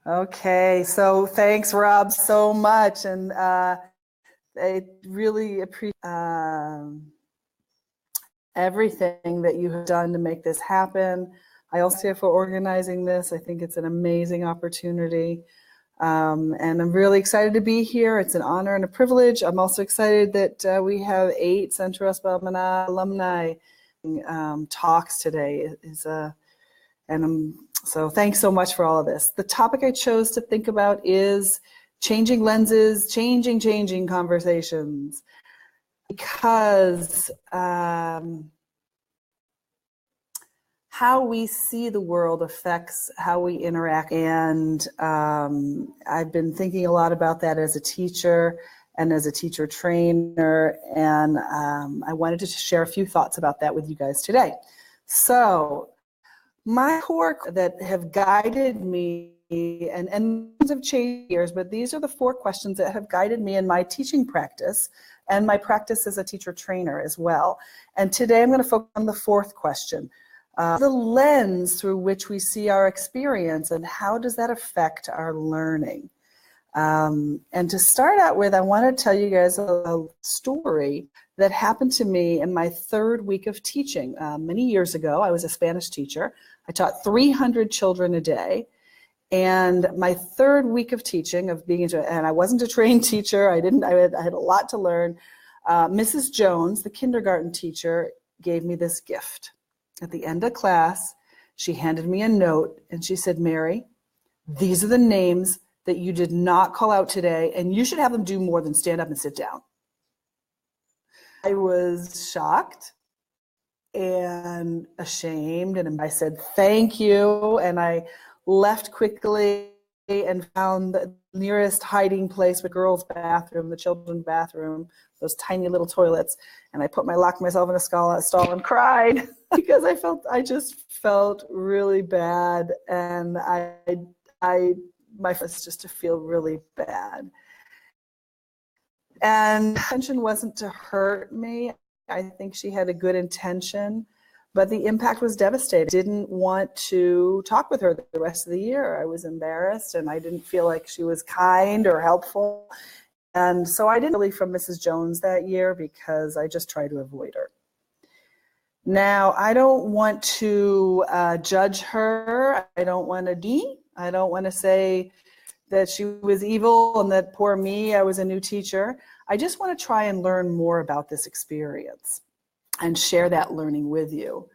Okay, so thanks, Rob, so much. And I really appreciate everything that you have done to make this happen. I also for organizing this. I think it's an amazing opportunity. And I'm really excited to be here. It's an honor and a privilege. I'm also excited that we have 8 Centro alumni talks today. So thanks so much for all of this. The topic I chose to think about is changing lenses, changing conversations, because how we see the world affects how we interact. And I've been thinking a lot about that as a teacher and as a teacher trainer. And I wanted to share a few thoughts about that with you guys today. So my core that have guided me, and have changed years, but these are the 4 questions that have guided me in my teaching practice and my practice as a teacher trainer as well. And today I'm going to focus on the 4th question. The lens through which we see our experience and how does that affect our learning. And to start out with, I want to tell you guys a story that happened to me in my 3rd week of teaching. Many years ago, I was a Spanish teacher. I taught 300 children a day. And my 3rd week of teaching, and I wasn't a trained teacher, I had a lot to learn. Mrs. Jones, the kindergarten teacher, gave me this gift. At the end of class, she handed me a note and she said, "Mary, these are the names that you did not call out today, and you should have them do more than stand up and sit down." I was shocked and ashamed, and I said, "Thank you," and I left quickly and found the nearest hiding place, the girls' bathroom, the children's bathroom, those tiny little toilets, and I locked myself in a stall and cried because I just felt really bad, and my first just to feel really bad. And the intention wasn't to hurt me. I think she had a good intention, but the impact was devastating. I didn't want to talk with her the rest of the year. I was embarrassed and I didn't feel like she was kind or helpful. And so I didn't really from Mrs. Jones that year because I just tried to avoid her. Now, I don't want to judge her. I don't want to say that she was evil and that poor me, I was a new teacher. I just want to try and learn more about this experience and share that learning with you.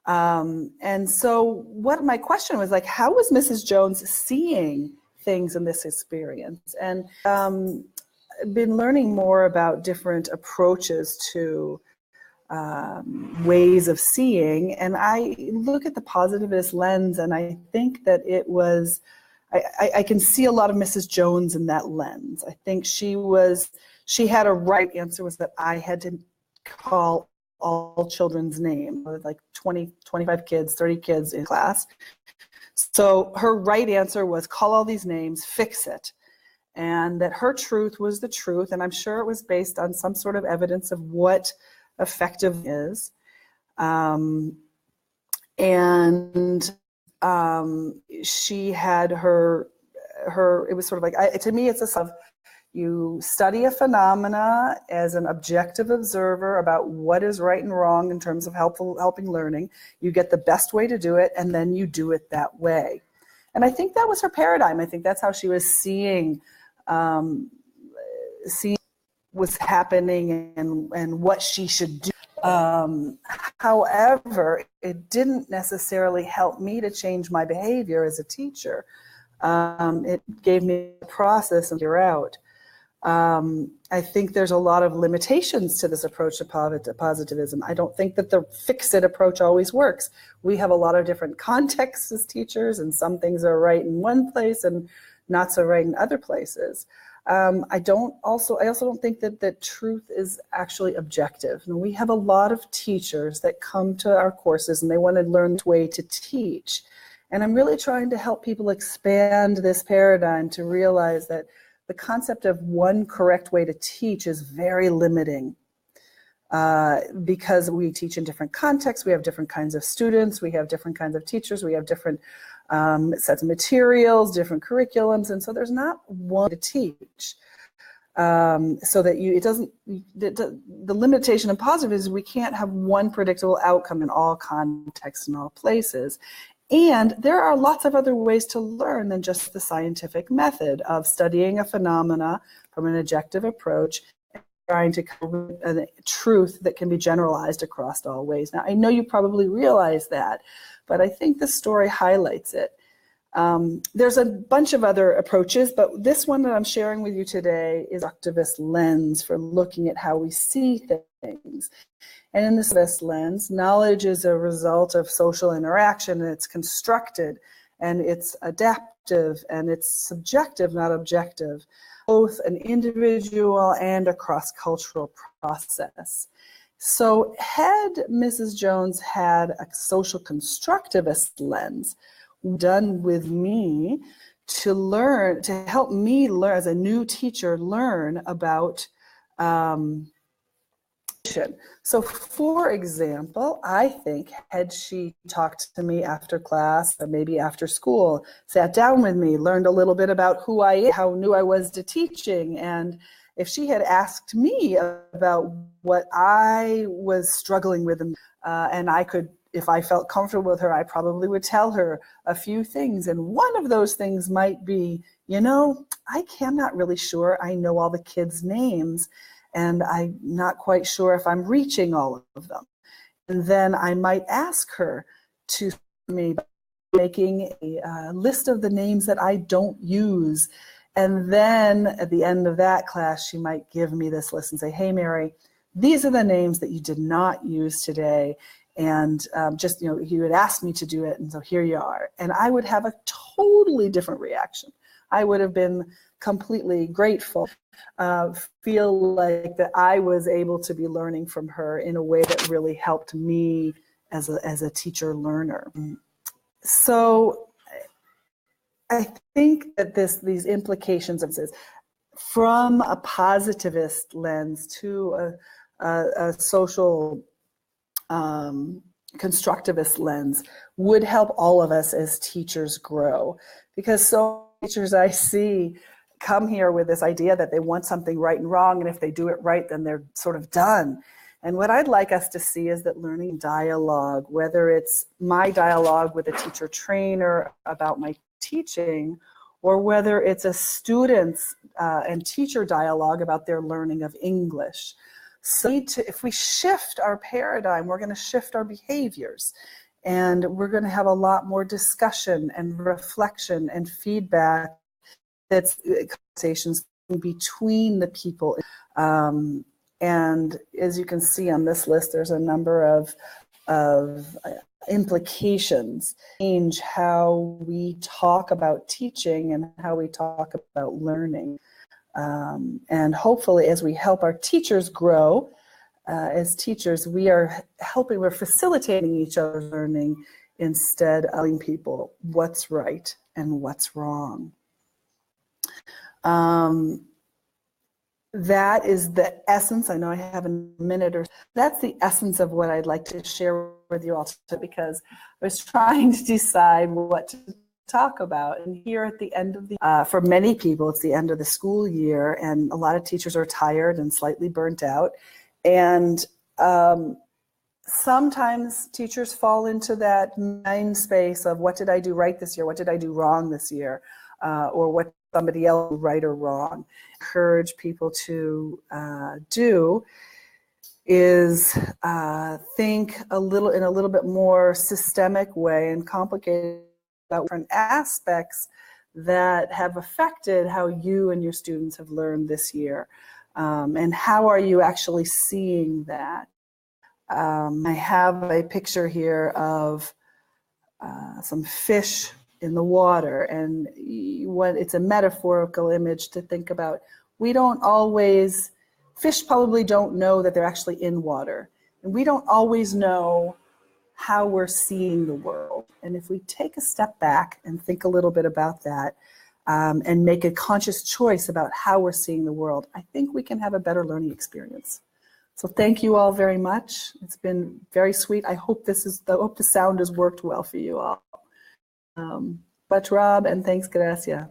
And so what my question was like, how was Mrs. Jones seeing things in this experience? And I've been learning more about different approaches to ways of seeing. And I look at the positivist lens and I think that it was, I can see a lot of Mrs. Jones in that lens. I think she had a right answer was that I had to call all children's names, like 20, 25 kids, 30 kids in class. So her right answer was call all these names, fix it. And that her truth was the truth. And I'm sure it was based on some sort of evidence of what effective is. She had her, it was sort of like, to me, it's a sort of, you study a phenomena as an objective observer about what is right and wrong in terms of helping learning. You get the best way to do it, and then you do it that way. And I think that was her paradigm. I think that's how she was seeing what's happening and what she should do. However, it didn't necessarily help me to change my behavior as a teacher. It gave me a process and figure out. I think there's a lot of limitations to this approach to positivism. I don't think that the fix-it approach always works. We have a lot of different contexts as teachers, and some things are right in one place and not so right in other places. I also don't think that truth is actually objective. You know, we have a lot of teachers that come to our courses and they want to learn the way to teach. And I'm really trying to help people expand this paradigm to realize that the concept of one correct way to teach is very limiting because we teach in different contexts, we have different kinds of students, we have different kinds of teachers, we have different sets of materials, different curriculums, and so there's not one to teach. So that it doesn't, the limitation of positivism is we can't have one predictable outcome in all contexts and all places. And there are lots of other ways to learn than just the scientific method of studying a phenomena from an objective approach, and trying to come with a truth that can be generalized across all ways. Now, I know you probably realize that, but I think the story highlights it. There's a bunch of other approaches, but this one that I'm sharing with you today is Positivist Lens for looking at how we see things. And in this Positivist lens, knowledge is a result of social interaction, and it's constructed, and it's adaptive, and it's subjective, not objective, both an individual and a cross-cultural process. So had Mrs. Jones had a social constructivist lens done with me to learn, to help me learn as a new teacher, learn about so for example, I think had she talked to me after class or maybe after school, sat down with me, learned a little bit about who I am, how new I was to teaching, and if she had asked me about what I was struggling with, and I could, if I felt comfortable with her, I probably would tell her a few things. And one of those things might be, you know, I'm not really sure I know all the kids' names, and I'm not quite sure if I'm reaching all of them. And then I might ask her to me making a list of the names that I don't use. And then at the end of that class, she might give me this list and say, hey, Mary, these are the names that you did not use today. And just, you know, you had asked me to do it, and so here you are. And I would have a totally different reaction. I would have been completely grateful, feel like that I was able to be learning from her in a way that really helped me as a teacher learner. So I think that these implications of this, from a positivist lens to a social constructivist lens, would help all of us as teachers grow. Because so many teachers I see come here with this idea that they want something right and wrong, and if they do it right, then they're sort of done. And what I'd like us to see is that learning dialogue, whether it's my dialogue with a teacher trainer about my teaching, or whether it's a student's and teacher dialogue about their learning of English. So if we shift our paradigm, we're going to shift our behaviors, and we're going to have a lot more discussion and reflection and feedback. That's conversations between the people. And as you can see on this list, there's a number of implications. Change how we talk about teaching and how we talk about learning. And hopefully, as we help our teachers grow, as teachers, we're facilitating each other's learning instead of telling people what's right and what's wrong. That is the essence. I know I have a minute or so. That's the essence of what I'd like to share with you all today, because I was trying to decide what to talk about. And here at the end of for many people, it's the end of the school year, and a lot of teachers are tired and slightly burnt out. And sometimes teachers fall into that mind space of what did I do right this year? What did I do wrong this year? Or what somebody else right or wrong. Encourage people to do is think in a little bit more systemic way and complicated about different aspects that have affected how you and your students have learned this year, and how are you actually seeing that. I have a picture here of some fish in the water, and it's a metaphorical image to think about. Fish probably don't know that they're actually in water, and we don't always know how we're seeing the world. And if we take a step back and think a little bit about that, and make a conscious choice about how we're seeing the world, I think we can have a better learning experience. So thank you all very much. It's been very sweet. I hope the sound has worked well for you all. Much, Rob, and thanks, Gracia.